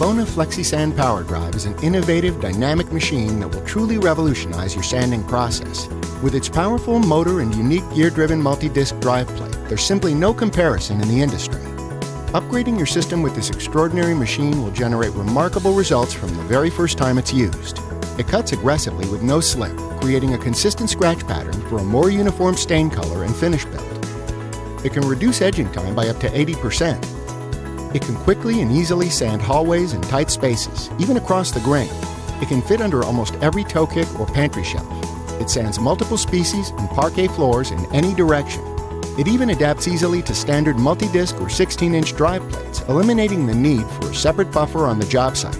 Bona FlexiSand Power Drive is an innovative, dynamic machine that will truly revolutionize your sanding process. With its powerful motor and unique gear-driven multi-disc drive plate, there's simply no comparison in the industry. Upgrading your system with this extraordinary machine will generate remarkable results from the very first time it's used. It cuts aggressively with no slip, creating a consistent scratch pattern for a more uniform stain color and finish build. It can reduce edging time by up to 80%. It can quickly and easily sand hallways and tight spaces, even across the grain. It can fit under almost every toe kick or pantry shelf. It sands multiple species and parquet floors in any direction. It even adapts easily to standard multi-disc or 16-inch drive plates, eliminating the need for a separate buffer on the job site.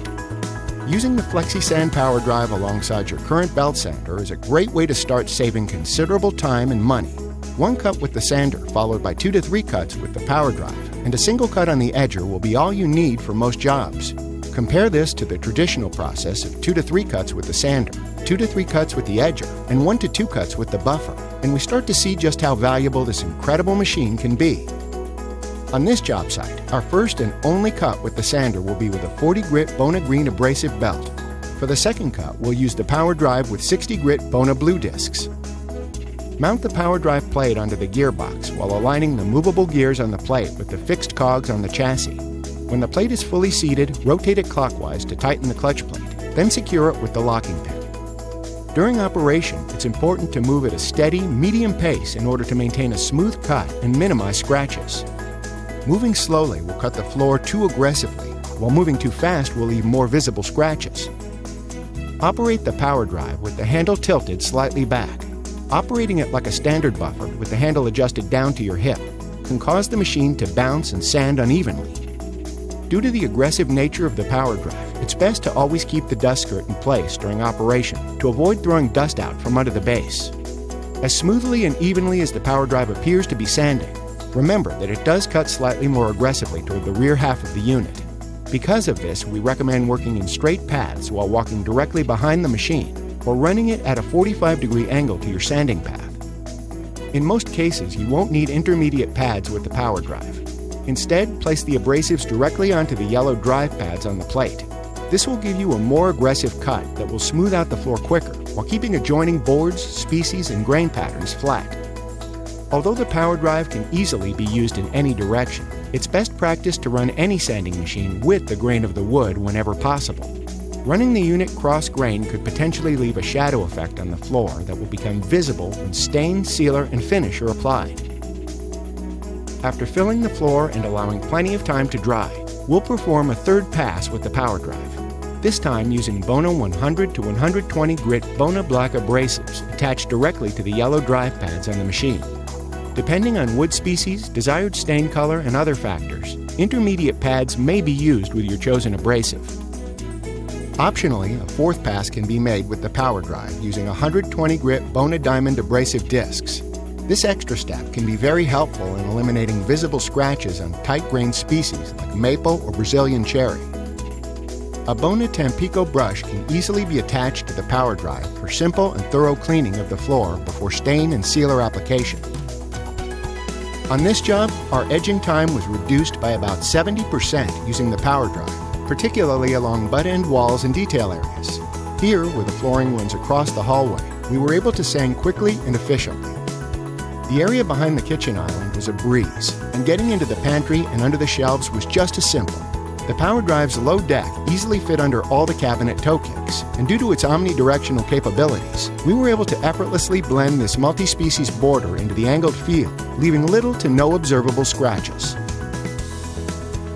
Using the FlexiSand Power Drive alongside your current belt sander is a great way to start saving considerable time and money. One cut with the sander, followed by 2 to 3 cuts with the power drive, and a single cut on the edger will be all you need for most jobs. Compare this to the traditional process of 2 to 3 cuts with the sander, 2 to 3 cuts with the edger, and 1 to 2 cuts with the buffer, and we start to see just how valuable this incredible machine can be. On this job site, our first and only cut with the sander will be with a 40-grit Bona Green abrasive belt. For the second cut, we'll use the power drive with 60-grit Bona Blue discs. Mount the power drive plate onto the gearbox while aligning the movable gears on the plate with the fixed cogs on the chassis. When the plate is fully seated, rotate it clockwise to tighten the clutch plate, then secure it with the locking pin. During operation, it's important to move at a steady, medium pace in order to maintain a smooth cut and minimize scratches. Moving slowly will cut the floor too aggressively, while moving too fast will leave more visible scratches. Operate the power drive with the handle tilted slightly back. Operating it like a standard buffer with the handle adjusted down to your hip can cause the machine to bounce and sand unevenly. Due to the aggressive nature of the power drive, it's best to always keep the dust skirt in place during operation to avoid throwing dust out from under the base. As smoothly and evenly as the power drive appears to be sanding, remember that it does cut slightly more aggressively toward the rear half of the unit. Because of this, we recommend working in straight paths while walking directly behind the machine or running it at a 45-degree angle to your sanding path. In most cases, you won't need intermediate pads with the power drive. Instead, place the abrasives directly onto the yellow drive pads on the plate. This will give you a more aggressive cut that will smooth out the floor quicker while keeping adjoining boards, species, and grain patterns flat. Although the power drive can easily be used in any direction, it's best practice to run any sanding machine with the grain of the wood whenever possible. Running the unit cross-grain could potentially leave a shadow effect on the floor that will become visible when stain, sealer, and finish are applied. After filling the floor and allowing plenty of time to dry, we'll perform a third pass with the power drive, this time using Bona 100 to 120 grit Bona Black abrasives attached directly to the yellow drive pads on the machine. Depending on wood species, desired stain color, and other factors, intermediate pads may be used with your chosen abrasive. Optionally, a fourth pass can be made with the power drive using 120 grit Bona Diamond abrasive discs. This extra step can be very helpful in eliminating visible scratches on tight-grained species like maple or Brazilian cherry. A Bona Tampico brush can easily be attached to the power drive for simple and thorough cleaning of the floor before stain and sealer application. On this job, our edging time was reduced by about 70% using the power drive, particularly along butt-end walls and detail areas. Here, where the flooring runs across the hallway, we were able to sand quickly and efficiently. The area behind the kitchen island was a breeze, and getting into the pantry and under the shelves was just as simple. The power drive's low deck easily fit under all the cabinet toe kicks, and due to its omnidirectional capabilities, we were able to effortlessly blend this multi-species border into the angled field, leaving little to no observable scratches.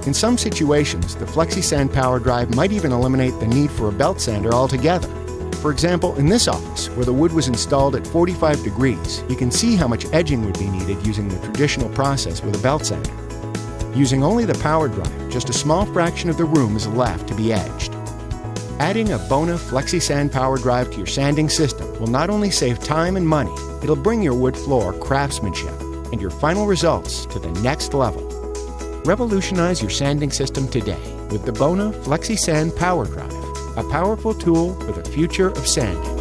In some situations, the FlexiSand Power Drive might even eliminate the need for a belt sander altogether. For example, in this office, where the wood was installed at 45 degrees, you can see how much edging would be needed using the traditional process with a belt sander. Using only the power drive, just a small fraction of the room is left to be edged. Adding a Bona FlexiSand Power Drive to your sanding system will not only save time and money, it'll bring your wood floor craftsmanship and your final results to the next level. Revolutionize your sanding system today with the Bona FlexiSand Power Drive, a powerful tool for the future of sanding.